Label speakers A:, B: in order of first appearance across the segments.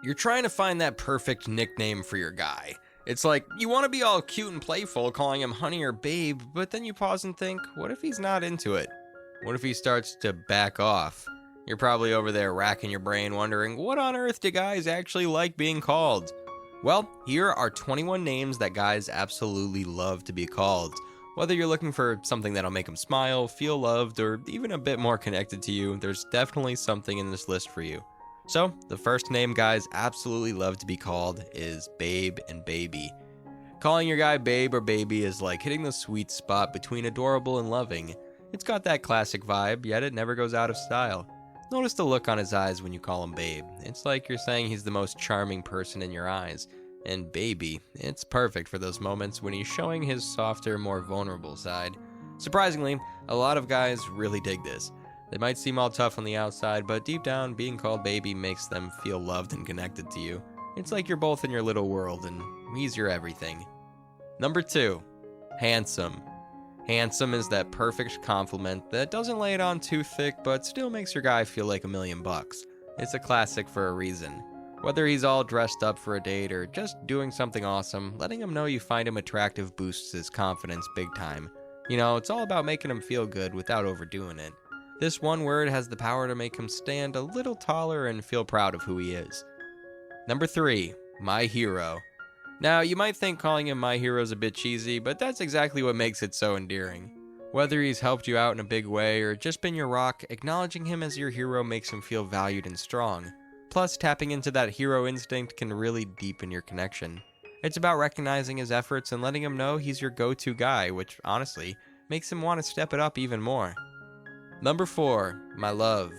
A: You're trying to find that perfect nickname for your guy. It's like, you want to be all cute and playful calling him honey or babe, but then you pause and think, what if he's not into it? What if he starts to back off? You're probably over there racking your brain wondering, what on earth do guys actually like being called? Well, here are 21 names that guys absolutely love to be called. Whether you're looking for something that'll make them smile, feel loved, or even a bit more connected to you, there's definitely something in this list for you. So, the first name guys absolutely love to be called is babe and baby. Calling your guy babe or baby is like hitting the sweet spot between adorable and loving. It's got that classic vibe, yet it never goes out of style. Notice the look on his eyes when you call him babe. It's like you're saying he's the most charming person in your eyes. And baby, it's perfect for those moments when he's showing his softer, more vulnerable side. Surprisingly, a lot of guys really dig this. They might seem all tough on the outside, but deep down, being called baby makes them feel loved and connected to you. It's like you're both in your little world, and he's your everything. Number 2, handsome. Handsome is that perfect compliment that doesn't lay it on too thick, but still makes your guy feel like $1,000,000. It's a classic for a reason. Whether he's all dressed up for a date or just doing something awesome, letting him know you find him attractive boosts his confidence big time. You know, it's all about making him feel good without overdoing it. This one word has the power to make him stand a little taller and feel proud of who he is. Number 3, my hero. Now, you might think calling him my hero is a bit cheesy, but that's exactly what makes it so endearing. Whether he's helped you out in a big way or just been your rock, acknowledging him as your hero makes him feel valued and strong. Plus, tapping into that hero instinct can really deepen your connection. It's about recognizing his efforts and letting him know he's your go-to guy, which, honestly, makes him want to step it up even more. Number 4, my love.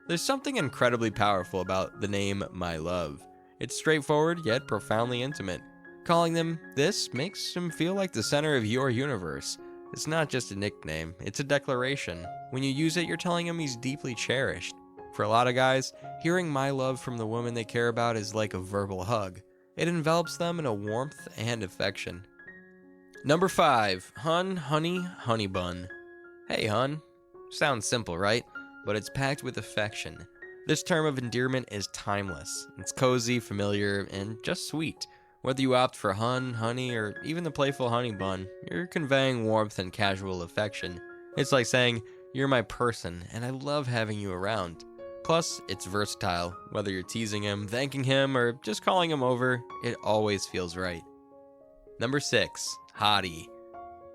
A: There's something incredibly powerful about the name my love. It's straightforward, yet profoundly intimate. Calling them this makes him feel like the center of your universe. It's not just a nickname, it's a declaration. When you use it, you're telling him he's deeply cherished. For a lot of guys, hearing my love from the woman they care about is like a verbal hug. It envelops them in a warmth and affection. Number 5, hun, honey, honey bun. Hey, hun. Sounds simple, right? But it's packed with affection. This term of endearment is timeless. It's cozy, familiar, and just sweet. Whether you opt for hun, honey, or even the playful honey bun, you're conveying warmth and casual affection. It's like saying, you're my person, and I love having you around. Plus, it's versatile. Whether you're teasing him, thanking him, or just calling him over, it always feels right. Number 6, hottie.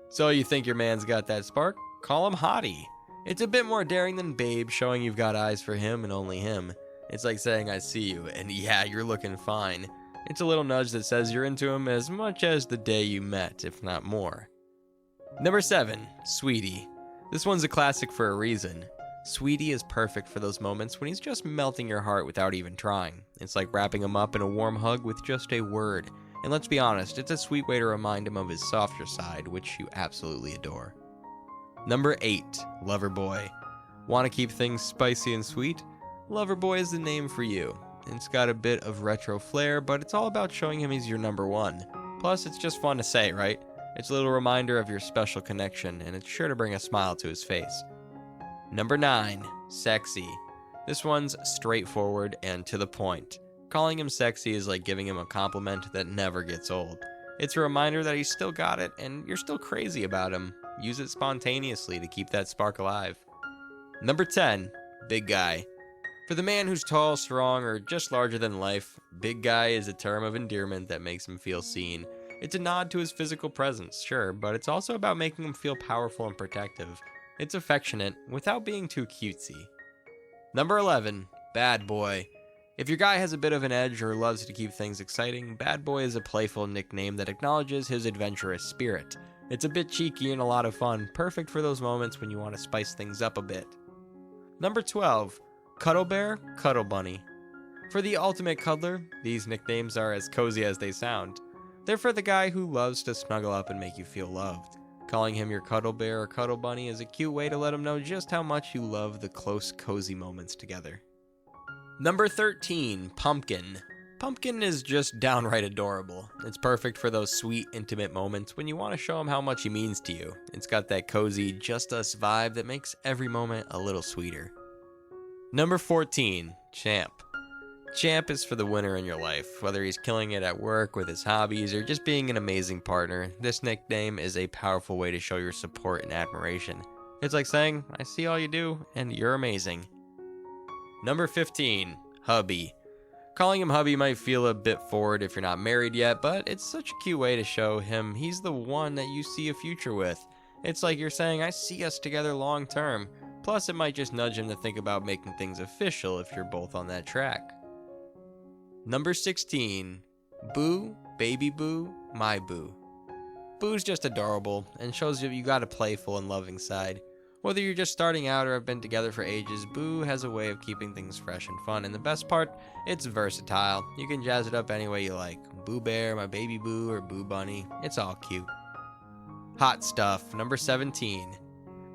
A: So you think your man's got that spark? Call him hottie. It's a bit more daring than babe, showing you've got eyes for him and only him. It's like saying I see you, and yeah, you're looking fine. It's a little nudge that says you're into him as much as the day you met, if not more. Number 7, sweetie. This one's a classic for a reason. Sweetie is perfect for those moments when he's just melting your heart without even trying. It's like wrapping him up in a warm hug with just a word. And let's be honest, it's a sweet way to remind him of his softer side, which you absolutely adore. Number 8, Loverboy. Want to keep things spicy and sweet? Loverboy is the name for you. It's got a bit of retro flair, but it's all about showing him he's your number one. Plus, it's just fun to say, right? It's a little reminder of your special connection, and it's sure to bring a smile to his face. Number 9, sexy. This one's straightforward and to the point. Calling him sexy is like giving him a compliment that never gets old. It's a reminder that he's still got it, and you're still crazy about him. Use it spontaneously to keep that spark alive. Number 10, big guy. For the man who's tall, strong, or just larger than life, big guy is a term of endearment that makes him feel seen. It's a nod to his physical presence, sure, but it's also about making him feel powerful and protective. It's affectionate, without being too cutesy. Number 11, bad boy. If your guy has a bit of an edge or loves to keep things exciting, bad boy is a playful nickname that acknowledges his adventurous spirit. It's a bit cheeky and a lot of fun, perfect for those moments when you want to spice things up a bit. Number 12, Cuddle Bear, Cuddle Bunny. For the ultimate cuddler, these nicknames are as cozy as they sound. They're for the guy who loves to snuggle up and make you feel loved. Calling him your Cuddle Bear or Cuddle Bunny is a cute way to let him know just how much you love the close, cozy moments together. Number 13, Pumpkin. Pumpkin is just downright adorable. It's perfect for those sweet, intimate moments when you want to show him how much he means to you. It's got that cozy, just us vibe that makes every moment a little sweeter. Number 14, Champ. Champ is for the winner in your life, whether he's killing it at work, with his hobbies, or just being an amazing partner. This nickname is a powerful way to show your support and admiration. It's like saying, I see all you do, and you're amazing. Number 15, Hubby. Calling him hubby might feel a bit forward if you're not married yet, but it's such a cute way to show him he's the one that you see a future with. It's like you're saying, I see us together long term. Plus, it might just nudge him to think about making things official if you're both on that track. Number 16, Boo, Baby Boo, My Boo. Boo's just adorable and shows you got a playful and loving side. Whether you're just starting out or have been together for ages, Boo has a way of keeping things fresh and fun, and the best part, it's versatile. You can jazz it up any way you like. Boo Bear, My Baby Boo, or Boo Bunny. It's all cute. Hot Stuff, number 17.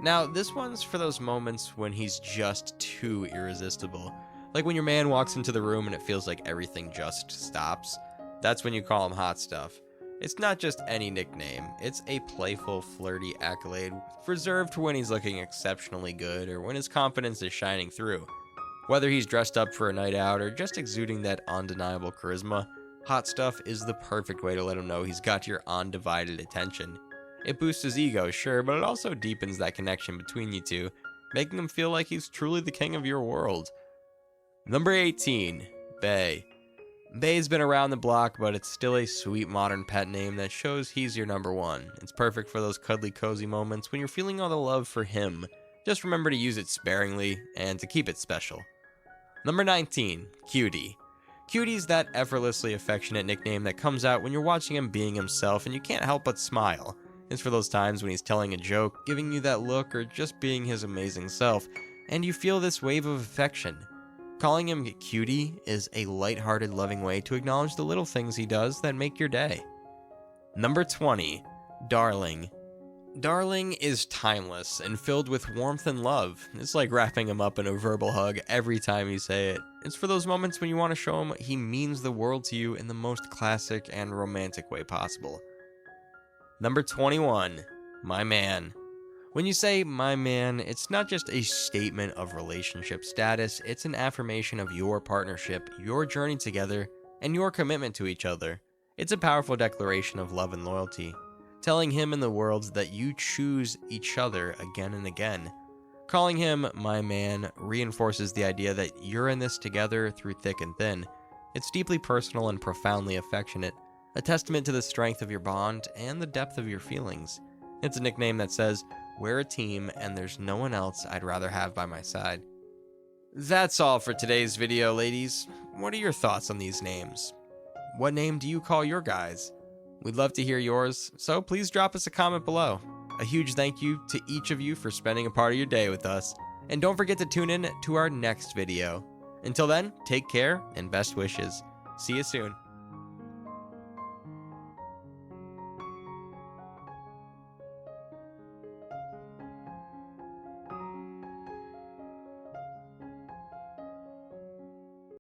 A: Now, this one's for those moments when he's just too irresistible. Like when your man walks into the room and it feels like everything just stops. That's when you call him Hot Stuff. It's not just any nickname, it's a playful, flirty accolade reserved for when he's looking exceptionally good or when his confidence is shining through. Whether he's dressed up for a night out or just exuding that undeniable charisma, Hot Stuff is the perfect way to let him know he's got your undivided attention. It boosts his ego, sure, but it also deepens that connection between you two, making him feel like he's truly the king of your world. Number 18, Bay. Bay's been around the block, but it's still a sweet modern pet name that shows he's your number one. It's perfect for those cuddly cozy moments when you're feeling all the love for him. Just remember to use it sparingly and to keep it special. Number 19, Cutie. Cutie's that effortlessly affectionate nickname that comes out when you're watching him being himself and you can't help but smile. It's for those times when he's telling a joke, giving you that look, or just being his amazing self, and you feel this wave of affection. Calling him Cutie is a lighthearted, loving way to acknowledge the little things he does that make your day. Number 20, Darling. Darling is timeless and filled with warmth and love. It's like wrapping him up in a verbal hug every time you say it. It's for those moments when you want to show him he means the world to you in the most classic and romantic way possible. Number 21, My Man. When you say my man, it's not just a statement of relationship status, it's an affirmation of your partnership, your journey together, and your commitment to each other. It's a powerful declaration of love and loyalty, telling him and the world that you choose each other again and again. Calling him my man reinforces the idea that you're in this together through thick and thin. It's deeply personal and profoundly affectionate, a testament to the strength of your bond and the depth of your feelings. It's a nickname that says, we're a team and there's no one else I'd rather have by my side. That's all for today's video, ladies. What are your thoughts on these names? What name do you call your guys? We'd love to hear yours, so please drop us a comment below. A huge thank you to each of you for spending a part of your day with us. And don't forget to tune in to our next video. Until then, take care and best wishes. See you soon.